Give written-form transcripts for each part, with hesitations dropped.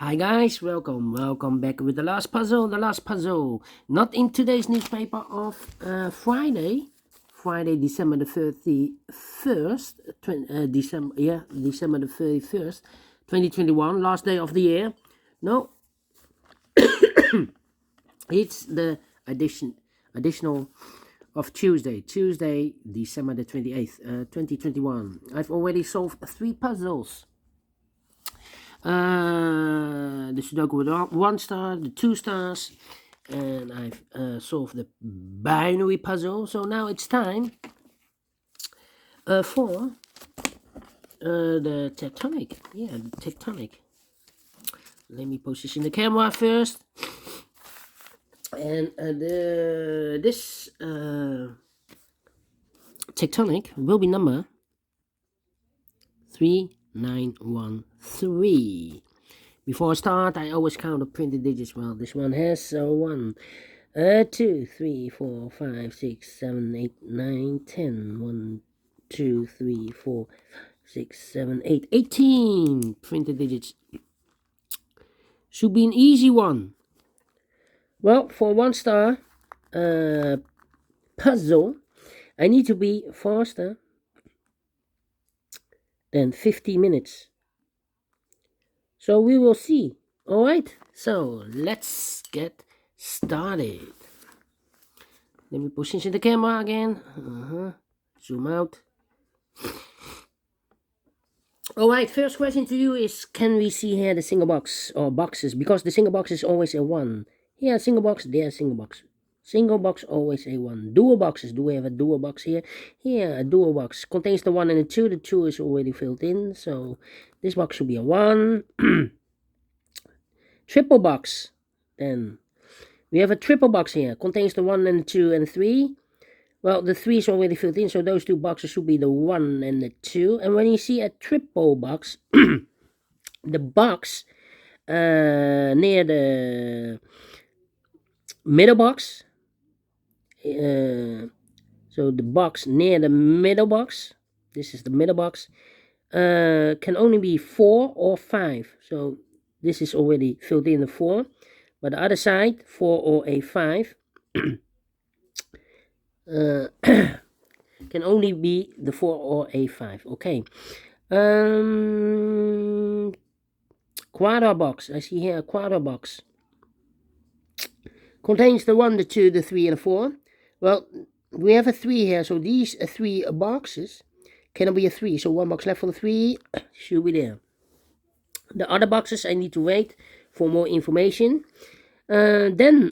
Hi guys, welcome back with the last puzzle. Not in today's newspaper of Friday, December the 31st, December the 31st, 2021, last day of the year. No, it's the additional of Tuesday, December the 28th, 2021. I've already solved 3 puzzles. The Sudoku with 1 star, the 2 stars, and I've solved the binary puzzle. So now it's time for the Tectonic. Yeah, the Tectonic. Let me position the camera first. And this Tectonic will be number 3913. Before I start, I always count the printed digits. Well, this one has 1, 2, 3, 4, 5, 6, 7, 8, 9, 10. 1, 2, 3, 4, 6, 7, 8, 18 printed digits. Should be an easy one. Well, for 1 star puzzle, I need to be faster than 50 minutes. So we will see. Alright, so let's get started. Let me position the camera again. Zoom out. Alright, first question to you is, can we see here the single box or boxes? Because the single box is always a 1. Here, single box, there, single box. Single box, always a 1. Dual boxes, do we have a dual box here? Here, a dual box. Contains the 1 and the 2. The 2 is already filled in, so this box should be a 1. Triple box, then we have a triple box here. Contains the 1 and the 2 and 3. Well, the 3 is already filled in, so those 2 boxes should be the 1 and the 2. And when you see a triple box, the box near the middle box, so the box near the middle box, this is the middle box, can only be 4 or 5. So this is already filled in the 4, but the other side, 4 or a 5, can only be the 4 or a 5. Okay. Quarter box. I see here a quarter box. Contains the 1, the 2, the 3, and the 4. Well, we have a 3 here, so these 3 boxes cannot be a 3. So 1 box left for the 3 should be there. The other boxes, I need to wait for more information. Then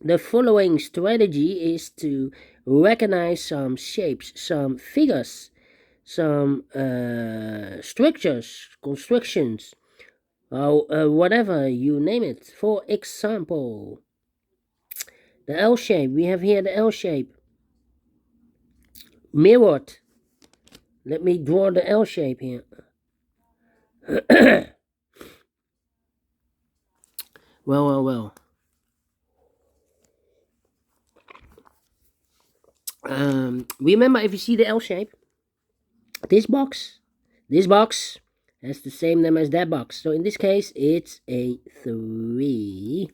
the following strategy is to recognize some shapes, some figures, some structures, constructions, whatever you name it. For example, the L shape. We have here the L shape. Mirrored. Let me draw the L shape here. Well. Remember, if you see the L shape, this box has the same name as that box. So in this case, it's a 3.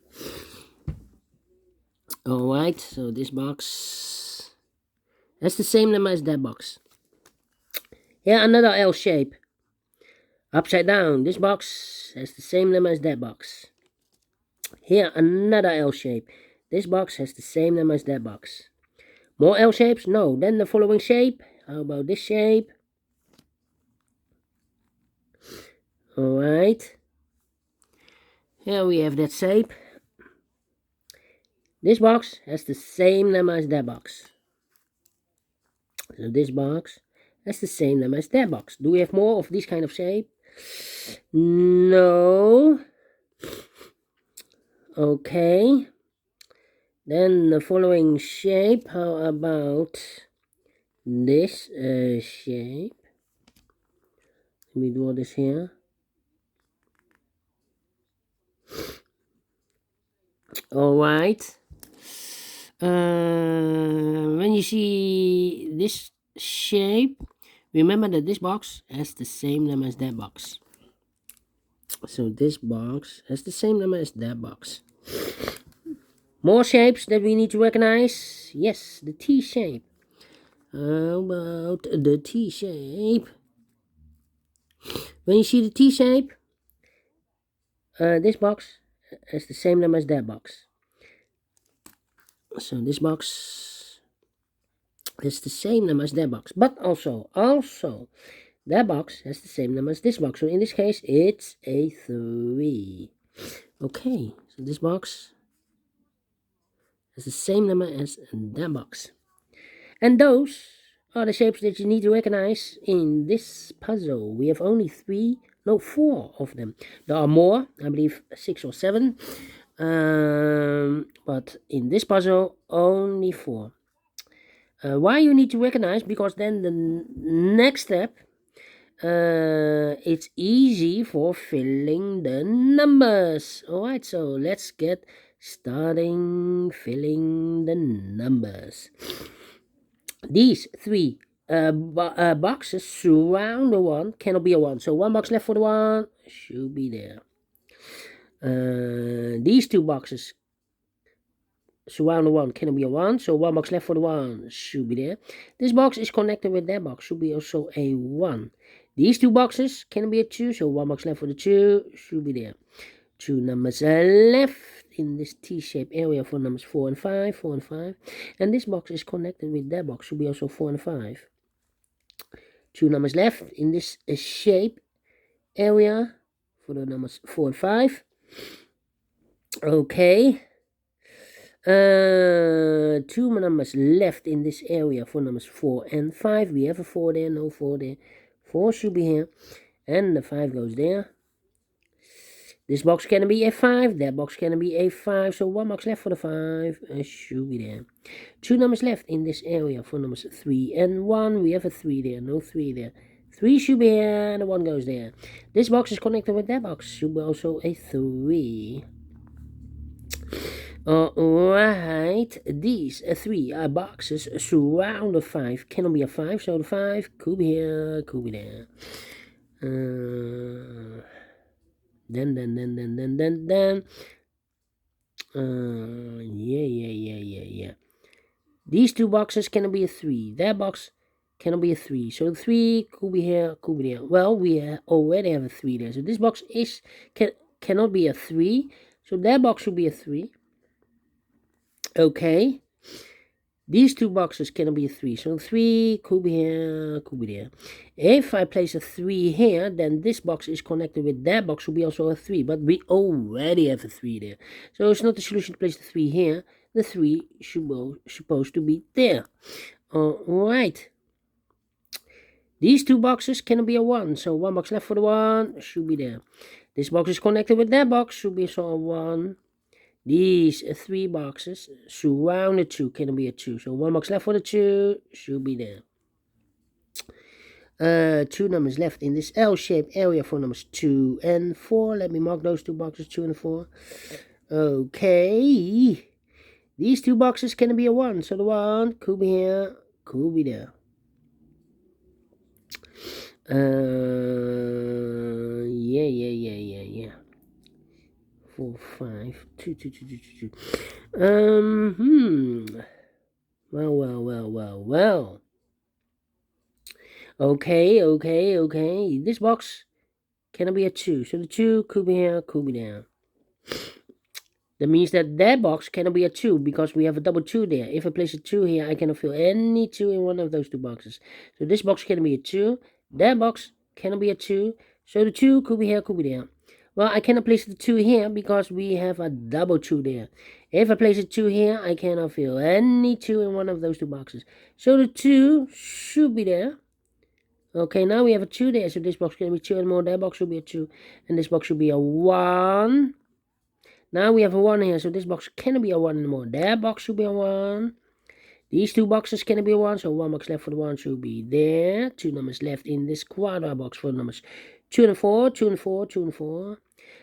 Alright, so this box has the same name as that box. Here, another L shape. Upside down. This box has the same name as that box. Here, another L shape. This box has the same name as that box. More L shapes? No. Then the following shape. How about this shape? Alright. Here we have that shape. This box has the same name as that box. So this box has the same name as that box. Do we have more of this kind of shape? No. Okay. Then the following shape. How about this shape? Let me draw this here. Alright. When you see this shape, remember that this box has the same name as that box. So this box has the same number as that box. More shapes that we need to recognize. Yes, the T shape. How about the T shape? When you see the T shape, this box has the same number as that box. So this box has the same number as that box, but also that box has the same number as this box. So in this case, it's a 3. Okay, so this box has the same number as that box. And those are the shapes that you need to recognize in this puzzle. We have only 4 of them. There are more, I believe 6 or 7. But in this puzzle, only 4. Why you need to recognize? Because then the next step, it's easy for filling the numbers. Alright, so let's get starting filling the numbers. These 3 boxes surround the 1, cannot be a 1. So 1 box left for the 1, should be there. These 2 boxes surround the 1, cannot be a 1. So 1 box left for the 1, should be there. This box is connected with that box, should be also a 1. These 2 boxes cannot be a 2, so 1 box left for the 2, should be there. 2 numbers left in this T-shaped area for numbers 4 and 5, 4 and 5. And this box is connected with that box, should be also 4 and 5. 2 numbers left in this shape area for the numbers 4 and 5. Okay. 2 numbers left in this area for numbers 4 and 5. We have a 4 there, no 4 there. 4 should be here. And the 5 goes there. This box can be a 5, that box can be a 5, so 1 box left for the 5, should be there. 2 numbers left in this area for numbers 3 and 1, we have a 3 there, no 3 there. 3 should be here, and the 1 goes there. This box is connected with that box, should be also a 3. Alright, these 3 boxes surround the 5, cannot be a 5, so the 5 could be here, could be there. Then. Yeah. These 2 boxes cannot be a 3. That box cannot be a 3. So the 3 could be here, could be there. Well, we already have a 3 there. So this box cannot be a 3. So that box should be a 3. Okay. These 2 boxes cannot be a 3, so 3 could be here, could be there. If I place a 3 here, then this box is connected with that box, will be also a 3, but we already have a 3 there. So it's not the solution to place the 3 here, the 3 supposed to be there. Alright. These 2 boxes cannot be a 1, so 1 box left for the 1, should be there. This box is connected with that box, should be also a 1. These 3 boxes surround the 2, can be a 2. So 1 box left for the 2, should be there. 2 numbers left in this L-shaped area for numbers 2 and 4. Let me mark those 2 boxes, 2 and 4. Okay. These 2 boxes can be a 1. So the 1 could be here, could be there. Yeah. 4, 5, 2. Well. Okay. This box cannot be a 2. So the 2 could be here, could be there. That means that box cannot be a 2 because we have a double 2 there. If I place a 2 here, I cannot fill any 2 in one of those 2 boxes. So this box cannot be a 2. That box cannot be a 2. So the 2 could be here, could be there. Well, I cannot place the 2 here because we have a double 2 there. If I place a 2 here, I cannot fill any 2 in one of those 2 boxes. So the 2 should be there. Okay, now we have a 2 there. So this box can be 2 and more. That box should be a 2. And this box should be a 1. Now we have a 1 here. So this box cannot be a 1 anymore. That box should be a 1. These 2 boxes cannot be a 1. So 1 box left for the 1 should be there. 2 numbers left in this quadra box for numbers 2 and 4, 2 and 4, 2 and 4.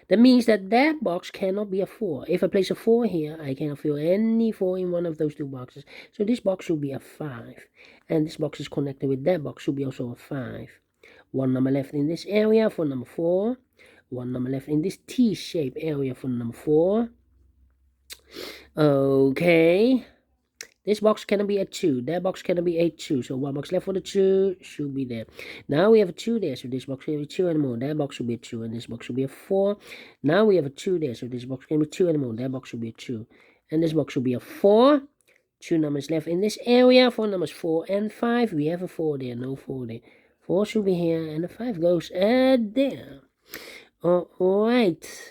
That means that box cannot be a 4. If I place a 4 here, I cannot fill any 4 in one of those 2 boxes. So this box should be a 5. And this box is connected with that box, should be also a 5. 1 number left in this area for number 4. one number left in this T-shaped area for number 4. Okay. This box cannot be a 2. That box cannot be a 2. So 1 box left for the 2 should be there. Now we have a 2 there. So this box can be 2 anymore. That box should be a 2. And this box should be a 4. Now we have a 2 there. So this box can be 2 anymore. That box should be a 2. And this box should be a 4. 2 numbers left in this area for numbers 4 and 5. We have a 4 there. No 4 there. 4 should be here. And the 5 goes there. Alright.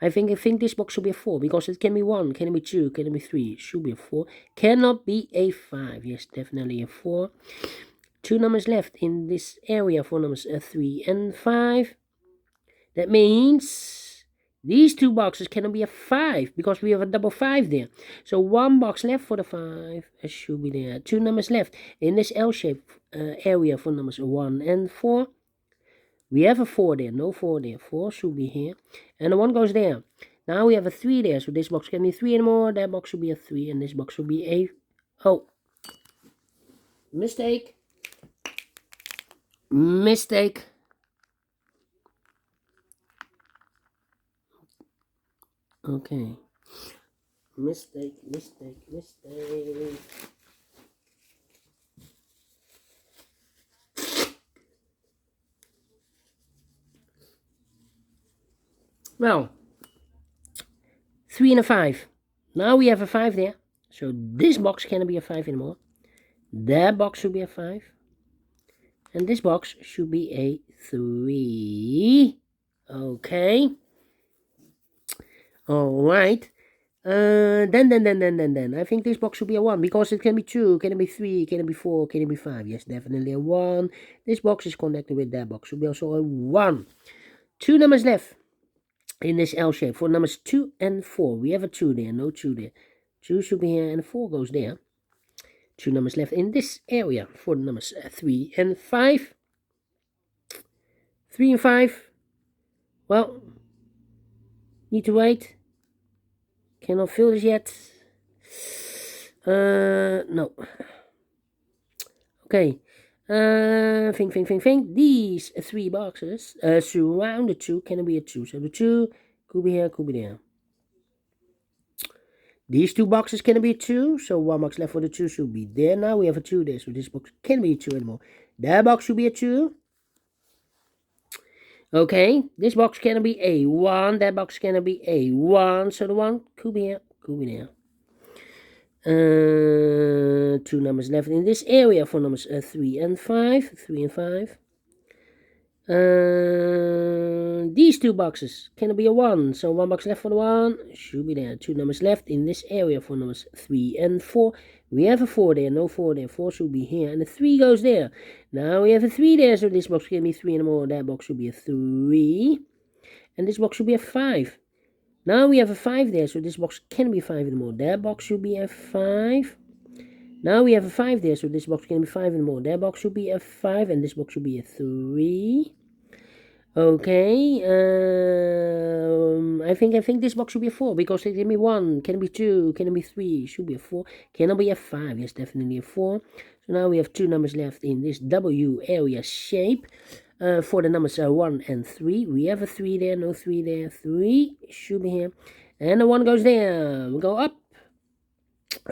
I think this box should be a 4 because it can be 1, can it be 2, can it be 3, it should be a 4, cannot be a 5, yes, definitely a 4. 2 numbers left in this area for numbers 3 and 5. That means these 2 boxes cannot be a 5 because we have a double 5 there. So 1 box left for the 5, it should be there. 2 numbers left in this L-shaped area for numbers 1 and 4. We have a 4 there, no 4 there, 4 should be here, and the 1 goes there. Now we have a 3 there, so this box can be 3 anymore, that box should be a 3, and this box should be a, mistake, okay, mistake. Well, 3 and a 5. Now we have a 5 there. So this box cannot be a 5 anymore. That box should be a 5. And this box should be a 3. Okay. Alright. Then. I think this box should be a 1 because it can be 2, can it be 3, can it be 4, can it be 5. Yes, definitely a 1. This box is connected with that box. Should be also a 1. 2 numbers left in this L shape for numbers 2 and 4. We have a 2 there, no 2 there. 2 should be here and 4 goes there. 2 numbers left in this area for numbers 3 and 5. 3 and 5. Well, need to wait. Cannot fill this yet. No. Okay. Think. These 3 boxes surround the 2 can be a 2. So the 2 could be here, could be there. These 2 boxes can be a 2. So 1 box left for the 2 should be there. Now we have a 2 there. So this box can be a 2 anymore. That box should be a 2. Okay. This box can be a 1. That box can be a 1. So the 1 could be here, could be there. 2 numbers left in this area for numbers 3 and 5. 3 and 5. These 2 boxes can be a 1. So 1 box left for the 1 should be there. 2 numbers left in this area for numbers 3 and 4. We have a 4 there, no 4 there. 4 should be here, and the 3 goes there. Now we have a 3 there, so this box can be 3 and more. That box should be a 3, and this box should be a 5. Now we have a 5 there, so this box can be 5 anymore. That box should be a 5. Now we have a 5 there, so this box can be 5 anymore. That box should be a 5, and this box should be a 3. Okay, I think this box should be a 4, because it can be 1, can it be 2, can it be 3, should be a 4, cannot be a 5, yes, definitely a 4. So now we have 2 numbers left in this W area shape. For the numbers 1 and 3, we have a 3 there, no 3 there, 3 should be here, and the 1 goes there. We go up.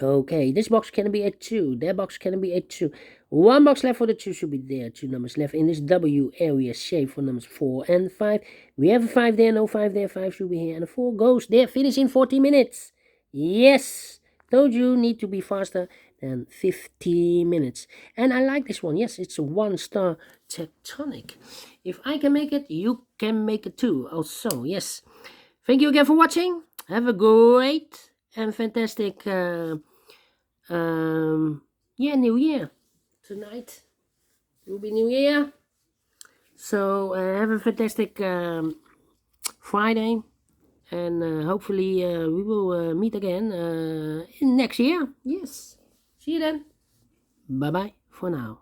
Okay, this box can be a 2, that box can be a 2. 1 box left for the 2 should be there. 2 numbers left in this W area shape for numbers 4 and 5. We have a 5 there, no 5 there, 5 should be here, and the 4 goes there. Finish in 40 minutes. Yes, told you need to be faster than 50 minutes. And I like this one. Yes, it's a 1-star Tectonic. If I can make it, you can make it too. Also, yes. Thank you again for watching. Have a great and fantastic New Year. Tonight will be New Year. So have a fantastic Friday. And hopefully we will meet again in next year. Yes. See you then. Bye-bye for now.